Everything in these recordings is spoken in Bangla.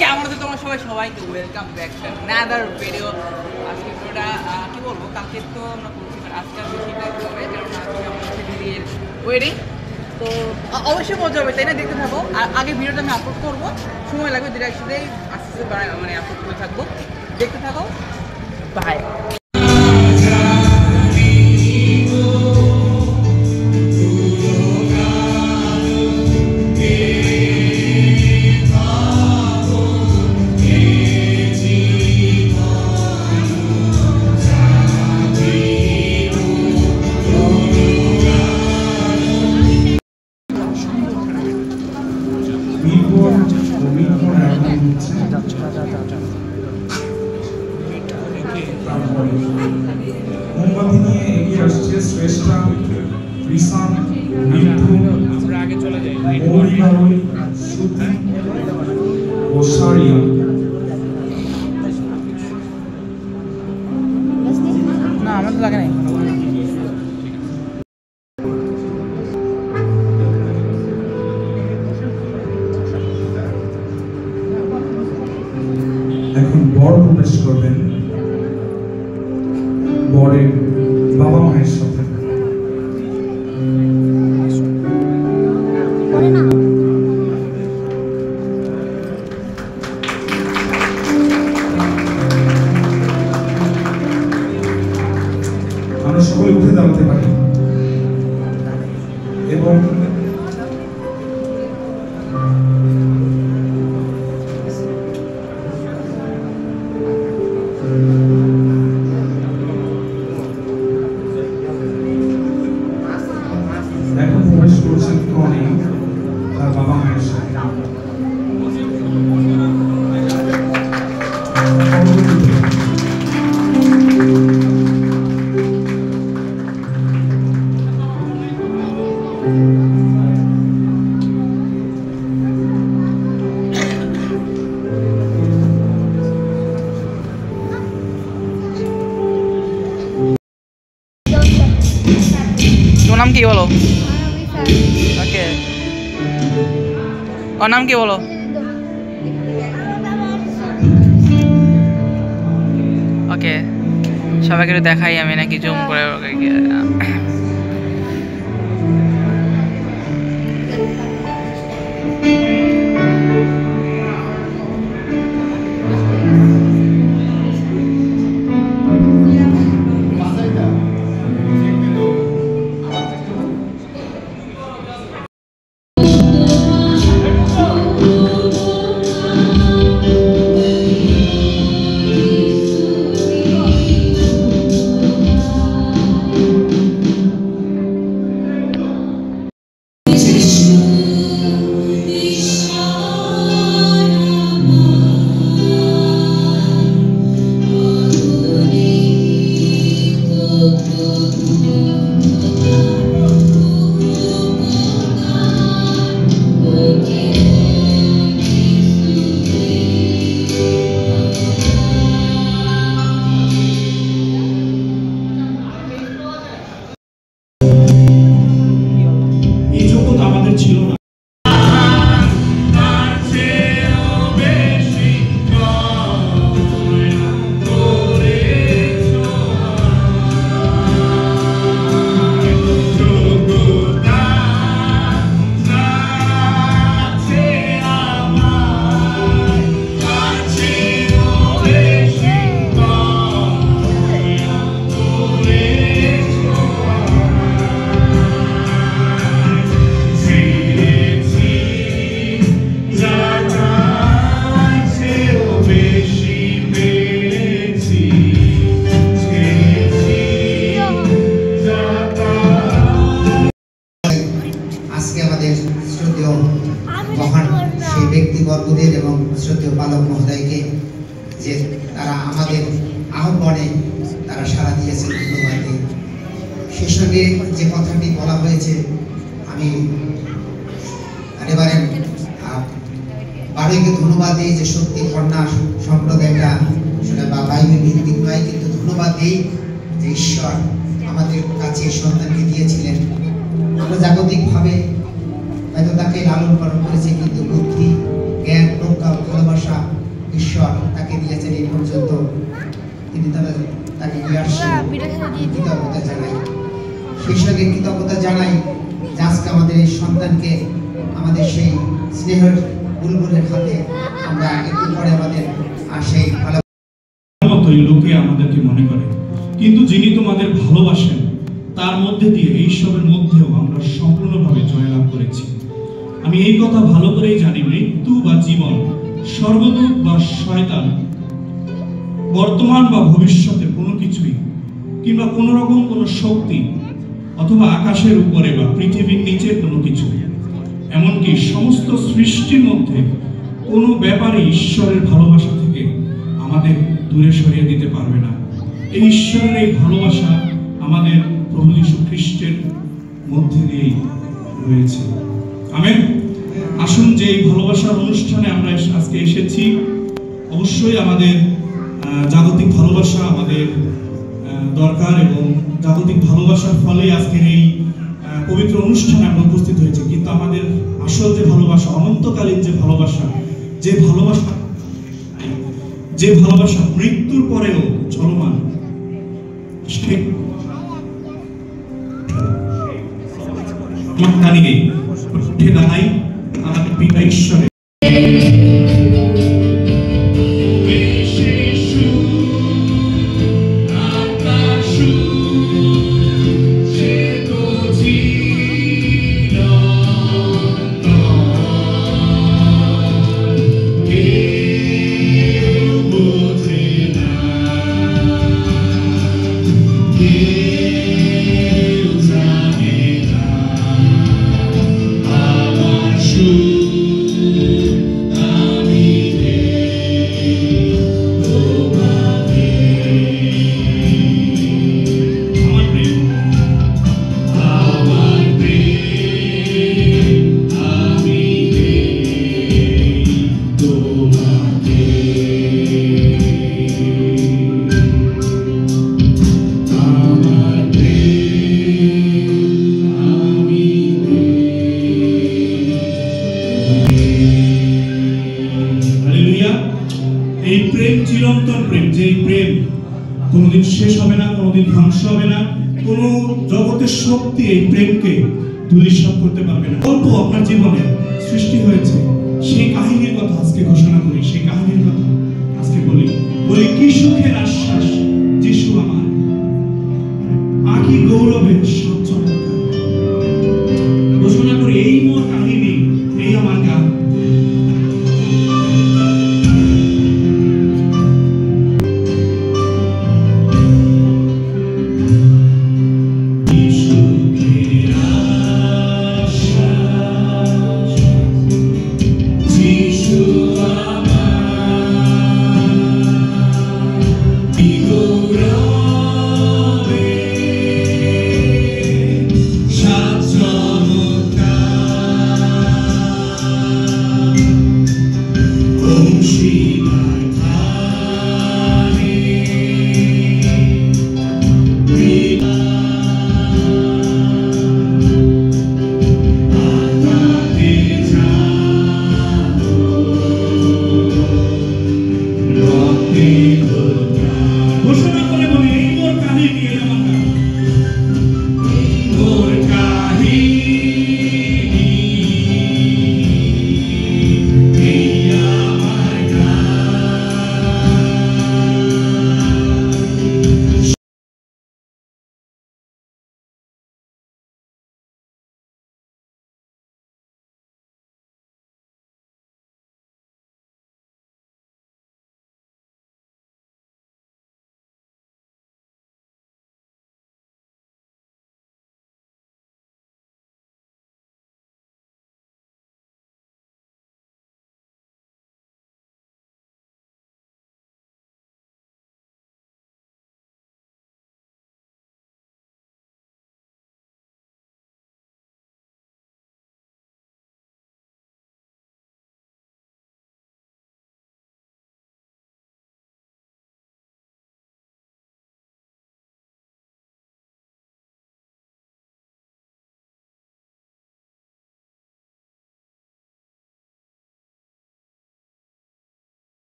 কেমন আছে তোমার সবাইকে welcome back to another video. আজকে ভিডিওটা কি বলবো, কালকে তো আমরা বলছি আজকে বেশিটা হবে, কারণ আজকে আমাদের দিদির ওয়েডিং। তো অবশ্যই মজা হবে, তাই না? দেখতে থাকো। আর আগে ভিডিওটা আমি আপলোড করবো, সময় লাগবে, দুটো একসাথেই আস্তে আস্তে মানে আপলোড করে থাকবো। দেখতে থাকো, বাই। মোমবাতি নিয়ে এগিয়ে আসছে শ্রেষ্ঠা, রিসান, মিঠু, আমরা আগে চলে যাই। মৌরিবারুই, শ্রুতি ও সারিয়া। না, আমার তো লাগে নাই। এখন বর প্রবেশ করবেন বরের বাবা মায়ের সাথে। আমরা সকলে উঠে দাঁড়াতে পারি এবং এখন প্রবেশ করছেন কনে তার বাবা মায়ের সাথে। তোমার নাম কি বলো? ওকে, ওর নাম কি বলো? ওকে, সবাইকে একটু দেখাই আমি নাকি জুম করে। মহান সেই ব্যক্তিবর্গদের এবং শ্রদ্ধেয় পালক মহোদয়কে যে তারা আমাদের আহ্বানে তারা সাড়া দিয়েছে, ধন্যবাদ দিই। সেই সঙ্গে যে কথাটি বলা হয়েছে, আমি এবারে বাড়িকে ধন্যবাদ দিই যে সত্যি কন্যা সম্প্রদায়টা সেটা বা বাইবেল ভিত্তিক নয়, কিন্তু ধন্যবাদ দিই যে ঈশ্বর আমাদের কাছে সন্তানকে দিয়েছিলেন। আমরা জাগতিকভাবে হয়তো তাকে লালন পালন করেছে, কিন্তু বুদ্ধি, জ্ঞান, প্রজ্ঞা, ভালোবাসা ঈশ্বর তাকে দিয়েছেন। এই পর্যন্ত তিনি তাকে নিয়ে আসছেন। কৃতজ্ঞতা জানাই, সেই সঙ্গে কৃতজ্ঞতা জানাই যে আজকে আমাদের এই সন্তানকে আমাদের সেই স্নেহের বুলবুলের হাতে আমরা একটু পরে আমাদের সেই ভালো মতোই লোকে আমাদেরকে মনে করে, কিন্তু যিনি তোমাদের ভালোবাসেন তার মধ্যে দিয়ে এইসবের মধ্যেও আমরা সম্পূর্ণভাবে জয়লাভ করেছি। আমি এই কথা ভালো করেই জানি, মৃত্যু বা জীবন, স্বর্গদূত বা শয়তান, বর্তমান বা ভবিষ্যতে কোনো কিছুই কিংবা কোনো রকম কোনো শক্তি অথবা আকাশের উপরে বা পৃথিবীর নিচে কোনো কিছু, এমনকি সমস্ত সৃষ্টির মধ্যে কোনো ব্যাপারে ঈশ্বরের ভালোবাসা থেকে আমাদের দূরে সরিয়ে দিতে পারবে না। এই ঈশ্বরের এই ভালোবাসা আমাদের প্রভু যীশু খ্রিস্টের মধ্যে দিয়েই রয়েছে। আমেন। আসুন যে এই ভালোবাসার অনুষ্ঠানে আমরা আজকে এসেছি, অবশ্যই আমাদের জাগতিক ভালোবাসা আমাদের দরকার এবং জাগতিক ভালোবাসার ফলে আজকের এই পবিত্র অনুষ্ঠানে আমরা উপস্থিত হয়েছি। কিন্তু আমাদের আসল যে ভালোবাসা, অনন্তকালীন যে ভালোবাসা, যে ভালোবাসা মৃত্যুর পরেও চলমান, দাঁড়িয়ে উঠে দাঁড়াই আমাদের পিতা ঈশ্বরের চিরন্তন প্রেম, যেই প্রেম কোনোদিন শেষ হবে না, কোনোদিন ধ্বংস হবে না, কোনো জগতের শক্তি এই প্রেমকে ধূলিসাৎ করতে পারবে না। অল্প আপনার জীবনে সৃষ্টি হয়েছে, সেই কাহিনীর কথা আজকে ঘোষণা করি, সেই কাহিনীর কথা আজকে বলি কি সুখের আশ্বাস যিশু আমার, আকি গৌরবের সচ্চমৎকার। ঘোষণা করি এই মোর কাহিনী, এই আমার গান। Yeshua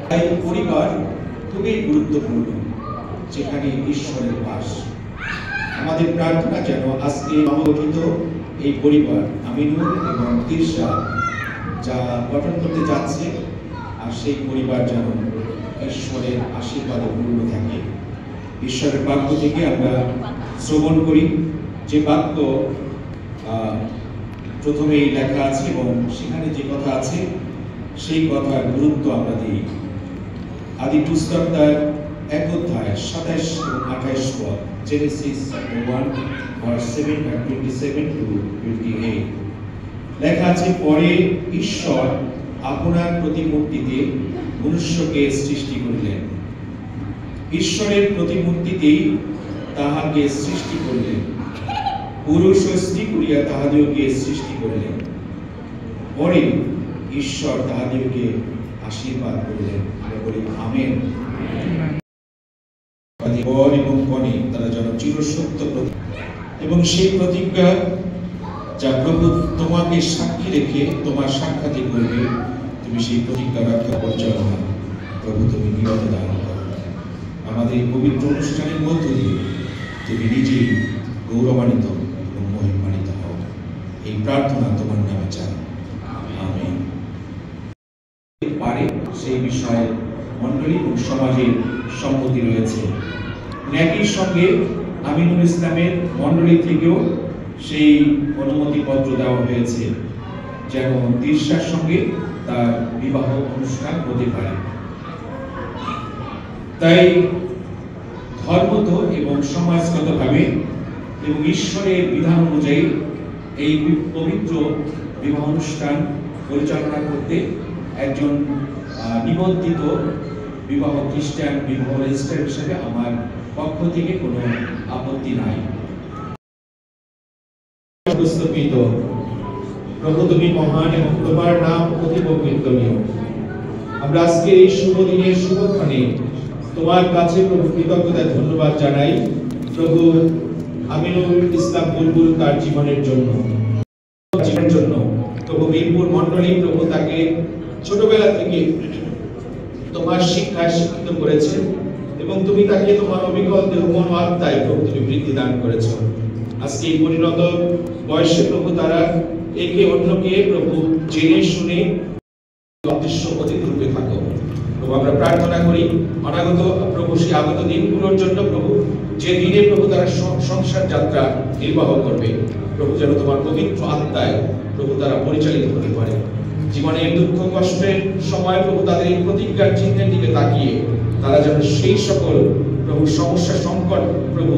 তাই পরিবার খুবই গুরুত্বপূর্ণ, যেখানে ঈশ্বরের বাস। আমাদের প্রার্থনা যেন আজকে নবগঠিত এই পরিবার আমিনুল এবং তিরশা যা গঠন করতে যাচ্ছে, আর সেই পরিবার যেন ঈশ্বরের আশীর্বাদে পূর্ণ থাকে। ঈশ্বরের বাক্য থেকে আমরা শ্রবণ করি, যে বাক্য প্রথমেই লেখা আছে এবং সেখানে যে কথা আছে সেই কথার গুরুত্ব আমরা দিই। আদি পুস্তক তার 1 অধ্যায় 27 এবং 28 পদ, Genesis chapter 1 verse 7 and 27 to 28 লেখা আছে, পরে ঈশ্বর আপনার প্রতিমূর্তিতে মনুষ্যকে সৃষ্টি করিলেন। ঈশ্বরের প্রতিমূর্তিতেই তাহাকে সৃষ্টি করিলেন, পুরুষ ও স্ত্রী করিয়া তাহাদিওকে সৃষ্টি করিলেন। পরে ঈশ্বর তাহাদিওকে আশীর্বাদ করিলেন। আমরা বলি আমেন। বর এবং কনে তারা যেন চিরসত্য এবং সেই প্রতিজ্ঞা যা প্রভু তোমাকে সাক্ষী রেখে তোমার সাক্ষাৎ করবে, তুমি সেই প্রতিজ্ঞা রক্ষা পরিচালনা প্রভু তুমি নিয়ত দান করো। আমাদের এই পবিত্র অনুষ্ঠানের মধ্য দিয়ে তুমি নিজেই গৌরবান্বিত এবং মহিমান্বিত হও, এই প্রার্থনা তোমার নামে চাই, আমেন। পারে সেই বিষয়ে মণ্ডলী এবং সমাজের সম্মতি রয়েছে। একই সঙ্গে আমিনুল ইসলামের মণ্ডলী থেকেও সেই অনুমতিপত্র দেওয়া হয়েছে যেন তিরশার সঙ্গে তার বিবাহ অনুষ্ঠান হতে পারে। তাই ধর্মত এবং সমাজগতভাবে এবং ঈশ্বরের বিধান অনুযায়ী এই পবিত্র বিবাহ অনুষ্ঠান পরিচালনা করতে একজন নিবন্ধিত বিবাহ খ্রিস্টান বিবাহ রেজিস্ট্রার হিসেবে আমার পক্ষ থেকে কোনো আপত্তি নাই। প্রভু তুমি মহান এবং তোমার নাম অতি পবিত্রনীয়। আমরা আজকে এই শুভ দিনের শুভক্ষণে তোমার কাছে প্রভু কৃতজ্ঞতা ধন্যবাদ জানাই প্রভু আমিনুল ইসলাম বুলবুল তার জীবনের জন্য প্রভু বীরপুর মণ্ডলী প্রভু তাকে ছোটবেলা থেকে তোমার শিক্ষায় শিক্ষিত করেছে এবং তুমি তাকে তোমার অবিকল দেহ মন আত্মায় প্রভু তুমি বৃদ্ধি দান করেছো। আজকে এই পরিণত বয়সে প্রভু তারা একে অন্যকে প্রভু জেনে শুনে অদৃশ্য অতিথি রূপে থাকো প্রভু। আমরা প্রার্থনা করি অনাগত প্রভু সেই আগত দিনগুলোর জন্য প্রভু, যে দিনে প্রভু তারা সংসার যাত্রা নির্বাহ করবে প্রভু, যেন তোমার পবিত্র আত্মায় প্রভু তারা পরিচালিত হতে পারে। জীবনের দুঃখ কষ্টের সময় প্রভু তাদের এই প্রতিজ্ঞার চিহ্নের দিকে তাকিয়ে তারা যেন সেই সকল প্রভু সমস্যা সংকট প্রভু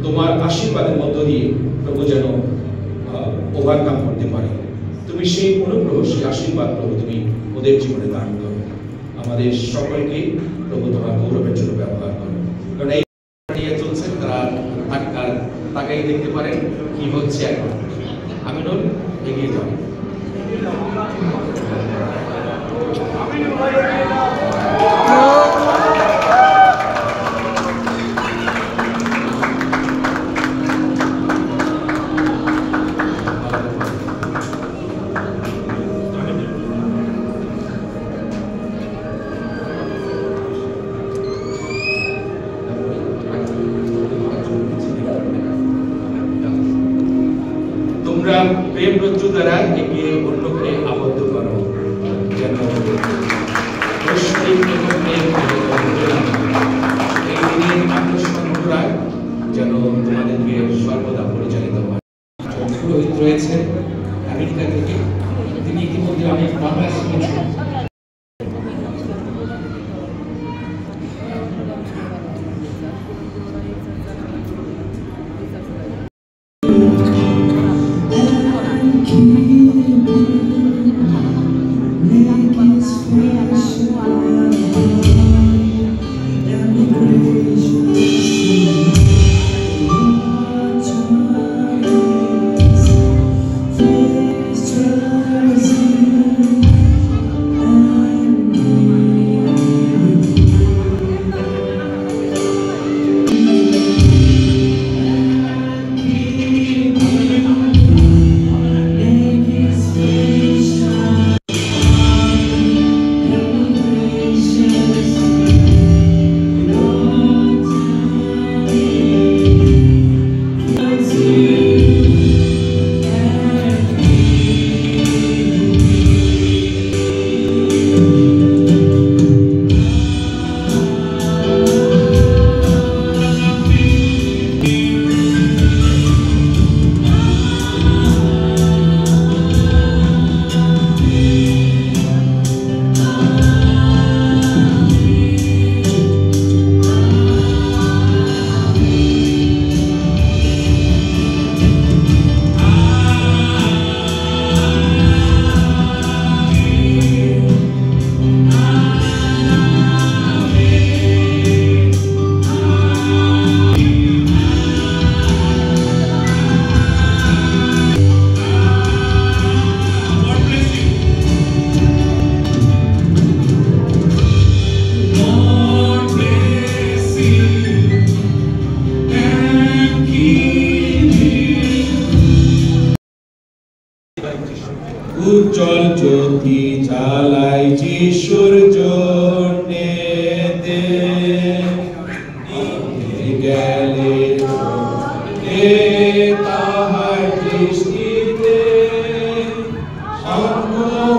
তোমার আশীর্বাদের মধ্য দিয়ে প্রভু যেন ওভারকাম করতে পারে। তুমি সেই অনুগ্রহ সেই আশীর্বাদ প্রভু তুমি ওদের জীবনে দান করো। আমাদের সকলকে প্রভু তোমার গৌরবের জন্য ব্যবহার করো। কারণ এই নিয়ে চলছে তারা তাকাই দেখতে পারেন কি হচ্ছে এখন। আমিনুল এগিয়ে যাও। তোমরা প্রেম রজ্জু দ্বারা একে অন্যকে আবদ্ধ করো, যেন এই দিনের আকর্ষণরা যেন তোমাদেরকে সর্বদা পরিচালিত হয়। পুরোহিত রয়েছে আমেরিকা থেকে, তিনি ইতিমধ্যে অনেক বাংলা শিখেছেন। উজ্জ্বল জ্যোতি জ্বালাই যিশুর জন্যে গেলে তাহার দৃষ্টিতে অঙ্গ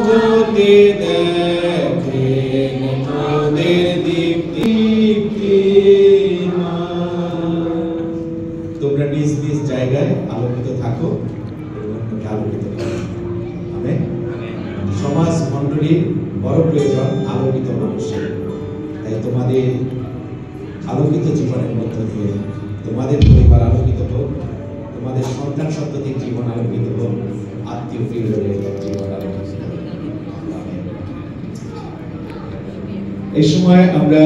হতে দেখেন মোদের দীপ্তিমান। তোমরা নিজ নিজ জায়গায় আলোকিত থাকো এবং আলোকিত করো। আমেন। সমাজ মণ্ডলীর বড় প্রয়োজন আলোকিত মানুষের। তাই তোমাদের আলোকিত জীবনের মধ্য দিয়ে তোমাদের পরিবার আলোকিত হোক, তোমাদের সন্তান সন্ততির জীবন আলোকিত হোক, আত্মীয় প্রিয়জনের জীবন আলোকিত হোক। আমেন। এই সময় আমরা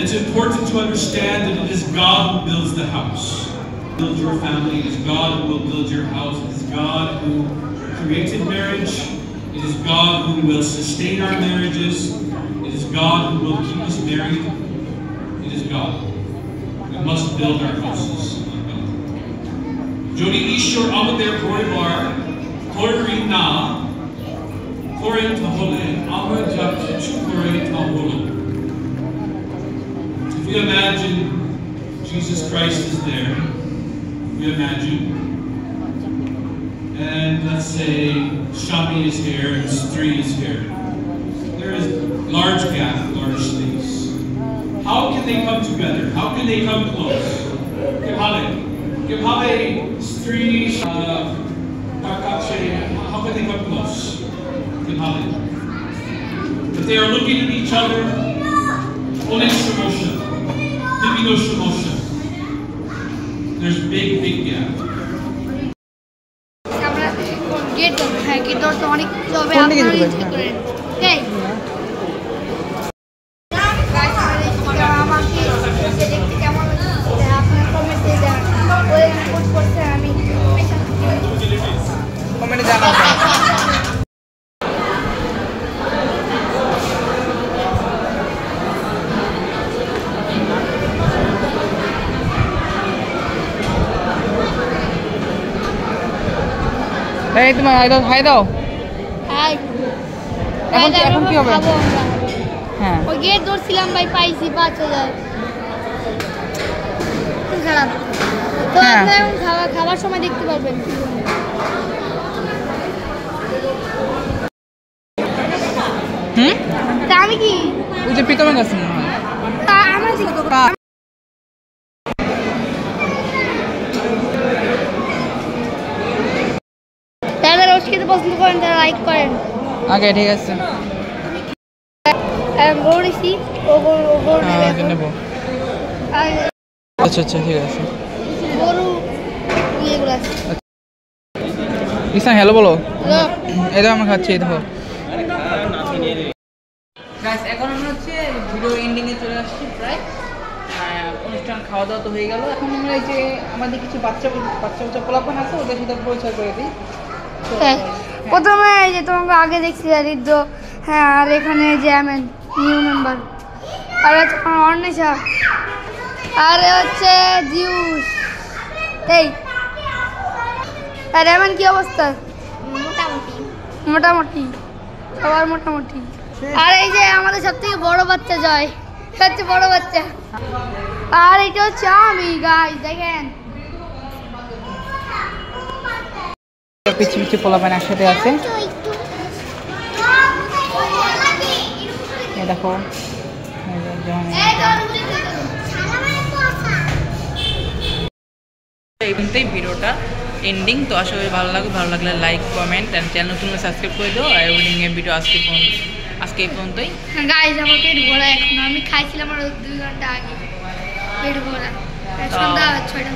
It's important to understand that it is God who builds the house. Build your family. It is God who will build your house. It is God who created marriage. It is God who will sustain our marriages. It is God who will keep us married. It is God. We must build our houses on God. Jodi Ishur Amader Poribar Kori Na Kori Tahole Amar Jab Kori Tahole. If you imagine Jesus Christ is there, you imagine, and let's say Shami is here and Sri is here. There is large gap, large space. How can they come together? How can they come close? Kibhale, Sri, Takache, how can they come close? Kibhale. If they are looking at each other, only Shemosha. There's big gap. আমরা গেট হ্যাঁ গেট তো অনেক হবে আপনারা ইচ্ছে করেন এই আমাকে দেখতে কেমন আপনার কমেন্টে দেন ওই পোস্ট করতে আমি কমেন্টে জানাবেন। এই তোমার হাই দাও। হাই এখন কি হবে? হ্যাঁ ওই গেট ধরছিলাম ভাই পাইছি 5000 খারাপ তো আপনারা এখন খাবার সময় দেখতে পারবেন। তা আমি কি ওই যে প্রীতমের কাছে মনে হয় আমার যারা রোজ খেতে পছন্দ করেন তারা লাইক করেন। আগে ঠিক আছে গরু দিছি ও গরু নেব। আচ্ছা আচ্ছা ঠিক আছে গরু ইয়েগুলো আছে। ইসলাম হ্যালো বলো। এই দেখো আমরা খাচ্ছি এই দেখো। গাইস এখন আমরা হচ্ছে ভিডিও এন্ডিং এ চলে আসছি প্রায়। অনুষ্ঠান খাওয়া দাওয়া তো হয়ে গেল। এখন আমরা এই যে আমাদের কিছু বাচ্চা পোলাপান আছে ওদের সাথে পরিচয় করে দিই। প্রথমে এই যে তোমাকে আগে দেখছি রিদ্ধ হ্যাঁ আর এখানে যে আমেন নিউ মেম্বার আর হচ্ছে অর্ণেশা আর হচ্ছে জিউস এই আর আমেন কি অবস্থা? মোটামুটি সবার মোটামুটি। আর এই যে আমাদের সব থেকে বড় বাচ্চা জয় হচ্ছে বড় বাচ্চা আর এটা হচ্ছে আমি গাইস দেখেন পিছি পিছি পোলাপান একসাথে আছে। দেখো এই পর্যন্তই ভিডিওটা এন্ডিং। তো আশা করি ভালো লাগলে লাইক কমেন্ট অ্যান্ড চ্যানেল নতুন সাবস্ক্রাইব করে দিও। আর এভরিথিং এর ভিডিও আজকে এই পর্যন্তই। গাইস আমার পেট ভরা এখন আমি খাইছিলাম আর 2 ঘন্টা আগে পেট ভরা সন্ধ্যা 6টা।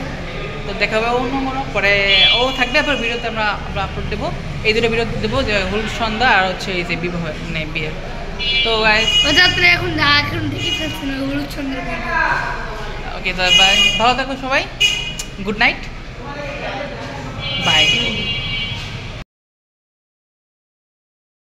তো দেখা হবে অন্য কোনো পরে ও থাকলে আবার ভিডিওতে আমরা আপলোড দেবো। এই দুটো ভিডিও দেবো যে হলুদ সন্ধ্যা আর হচ্ছে এই যে বিবাহ মানে বিয়ের। তো গাইস ওটা আপনারা এখন দেখে ফেলছেন হলুদ সন্ধ্যার। ওকে তো বাই, ভালো থাকো সবাই, গুড নাইট, বাই।